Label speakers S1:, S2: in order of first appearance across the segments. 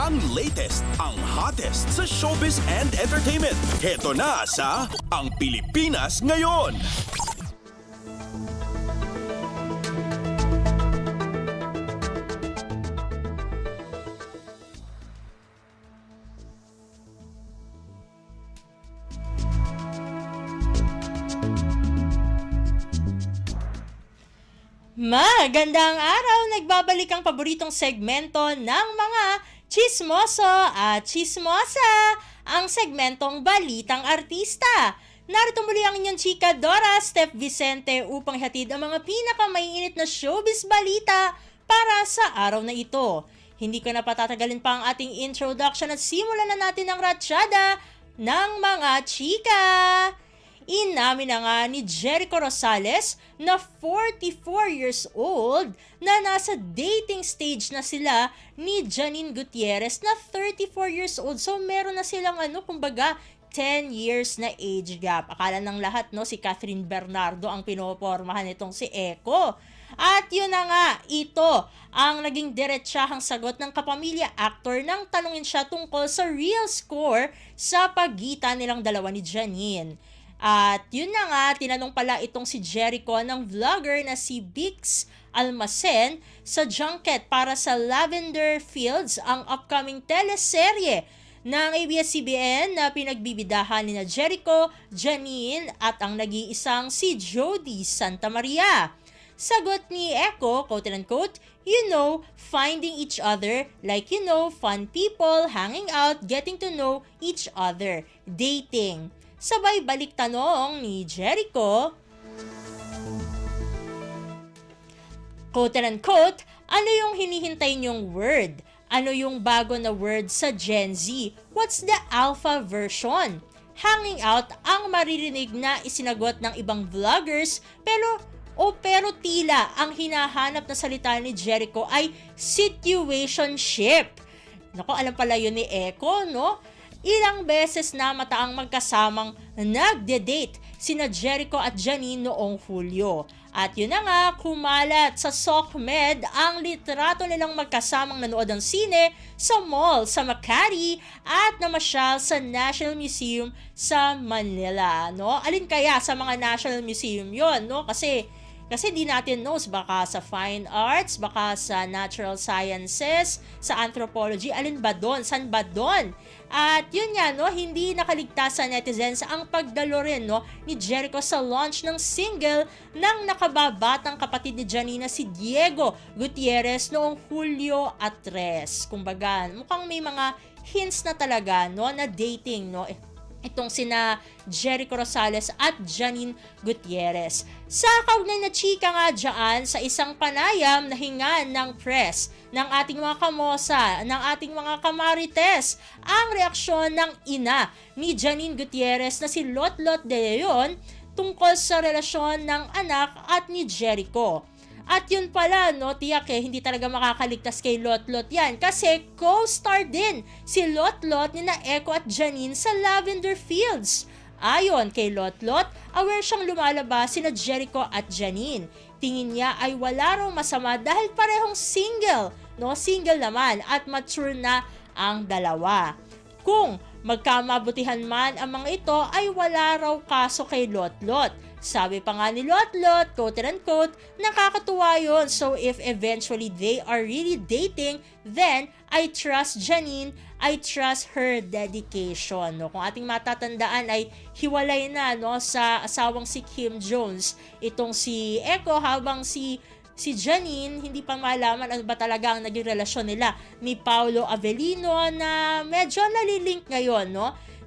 S1: Ang latest, ang hottest sa showbiz and entertainment. Heto na sa Ang Pilipinas Ngayon.
S2: Magandang araw! Nagbabalik ang paboritong segmento ng mga chismoso at chismosa, ang segmentong Balitang Artista. Narito muli ang inyong chika Dora Steph Vicente upang hatid ang mga pinakamaiinit na showbiz balita para sa araw na ito. Hindi ko na patatagalin pa ang ating introduction at simulan na natin ang ratsyada ng mga chika. Inamin na nga ni Jericho Rosales na 44 years old na nasa dating stage na sila ni Janine Gutierrez na 34 years old. So meron na silang kumbaga 10 years na age gap. Akala ng lahat si Catherine Bernardo ang pinopormahan nitong si Eko. At yun na nga, ito ang naging diretsahang sagot ng kapamilya actor nang tanungin siya tungkol sa real score sa pagitan nilang dalawa ni Janine. At yun na nga, tinanong pala itong si Jericho ng vlogger na si Bix Almacen sa junket para sa Lavender Fields, ang upcoming teleserye ng ABS-CBN na pinagbibidahan ni Jericho, Janine at ang nag-iisang si Jody Santa Maria. Sagot ni Eko, quote-unquote, you know, finding each other like fun people, hanging out, getting to know each other, dating. Sabay balik tanong ni Jericho, quote-unquote, ano yung hinihintay niyong word? Ano yung bago na word sa Gen Z? What's the alpha version? Hanging out ang maririnig na isinagot ng ibang vloggers pero tila ang hinahanap na salita ni Jericho ay situationship. Naku, alam pala yun ni Eko, no? Ilang beses na mataang magkasamang nagde-date sina Jericho at Janine noong Hulyo. At yun na nga, kumalat sa SOCMED ang litrato nilang magkasamang nanood ng sine sa mall sa Makati at namasyal sa National Museum sa Manila. No? Alin kaya sa mga National Museum yon, no? Kasi di natin knows, baka sa fine arts, baka sa natural sciences, sa anthropology, alin ba doon? San ba doon? At yun nga, hindi nakaligtas sa netizens ang pagdalo rin ni Jericho sa launch ng single ng nakababatang kapatid ni Janina si Diego Gutierrez noong Hulyo at 3. Kumbaga, mukhang may mga hints na talaga na dating, itong sina Jericho Rosales at Janine Gutierrez. Sa kaugnay na chika nga dyan, sa isang panayam na hingan ng press ng ating mga kamosa, ng ating mga kamarites, ang reaksyon ng ina ni Janine Gutierrez na si Lotlot De Leon tungkol sa relasyon ng anak at ni Jericho. At yun pala, tiyak hindi talaga makakaligtas kay Lotlot yan kasi co-star din si Lotlot ni na Eko at Janine sa Lavender Fields. Ayon kay Lotlot, aware siyang lumalabas sina Jericho at Janine. Tingin niya ay wala raw masama dahil parehong single, single naman at mature na ang dalawa. Kung magkamabutihan man ang mga ito ay wala raw kaso kay Lotlot. Sabi pa nga ni Lotlot, quote-unquote, nakakatuwa yun. So if eventually they are really dating, then I trust Janine, I trust her dedication. Kung ating matatandaan ay hiwalay na sa asawang si Kim Jones, itong si Eko, habang si Janine, hindi pa malaman ano ba talaga ang naging relasyon nila ni Paolo Avellino na medyo nalilink ngayon,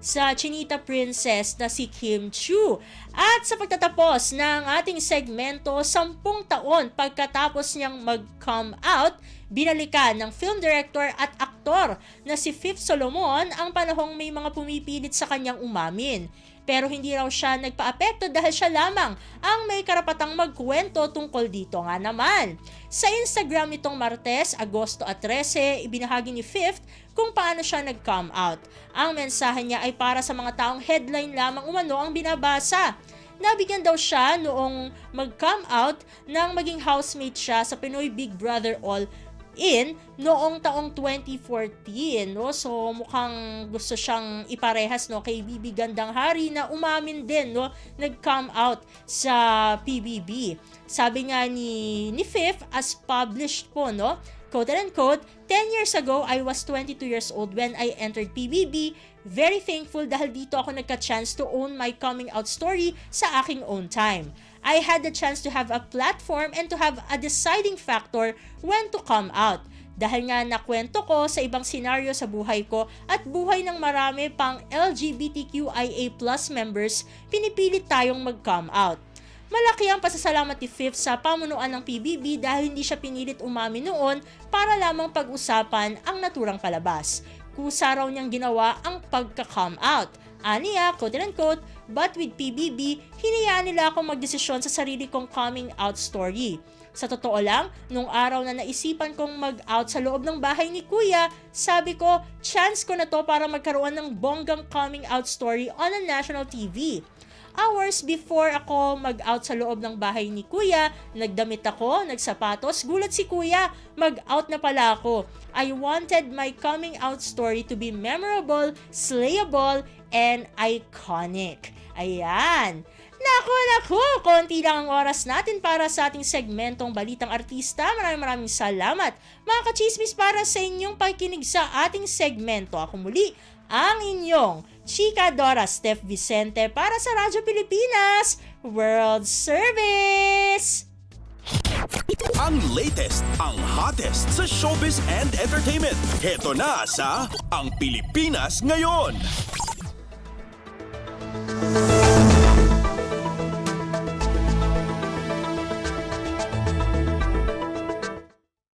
S2: sa Chinita Princess na si Kim Chiu. At sa pagtatapos ng ating segmento, 10 taon pagkatapos niyang mag-come out, binalikan ng film director at aktor na si Fifth Solomon ang panahong may mga pumipilit sa kanyang umamin. Pero hindi raw siya nagpa-apekto dahil siya lamang ang may karapatang magkwento tungkol dito nga naman. Sa Instagram nitong Martes, Agosto 13, ibinahagi ni Fifth kung paano siya nag-come out. Ang mensahe niya ay para sa mga taong headline lamang umano ang binabasa. Nabigyan daw siya noong mag-come out nang maging housemate siya sa Pinoy Big Brother All in noong taong 2014, no? So mukhang gusto siyang iparehas, no, kay Bibi Gandang Hari na umamin din, no, nag-come out sa PBB. Sabi nga ni Fifth, as published po, no, quote and quote, 10 years ago, I was 22 years old when I entered PBB. Very thankful dahil dito ako nagka-chance to own my coming out story sa aking own time. I had the chance to have a platform and to have a deciding factor when to come out. Dahil nga nakwento ko sa ibang senaryo sa buhay ko at buhay ng marami pang LGBTQIA+ members, pinipilit tayong mag-come out. Malaki ang pasasalamat ni Fifth sa pamunuan ng PBB dahil hindi siya pinilit umamin noon para lamang pag-usapan ang naturang palabas. Kusa raw niyang ginawa ang pagka-come out. Aniya, quote and quote, but with PBB, hinayaan nila akong magdesisyon sa sarili kong coming out story. Sa totoo lang, nung araw na naisipan kong mag-out sa loob ng bahay ni Kuya, sabi ko, chance ko na to para magkaroon ng bonggang coming out story on a national TV. Hours before ako mag-out sa loob ng bahay ni Kuya, nagdamit ako, nagsapatos, gulat si Kuya, mag-out na pala ako. I wanted my coming out story to be memorable, slayable, and iconic. Ayan. Naku, konti lang ang oras natin para sa ating segmentong Balitang Artista. Maraming salamat, mga kachismis, para sa inyong pakikinig sa ating segmento. Ako muli, ang inyong Chika Dora Steph Vicente para sa Radyo Pilipinas World Service!
S1: Ang latest, ang hottest sa showbiz and entertainment. Heto na sa Ang Pilipinas Ngayon.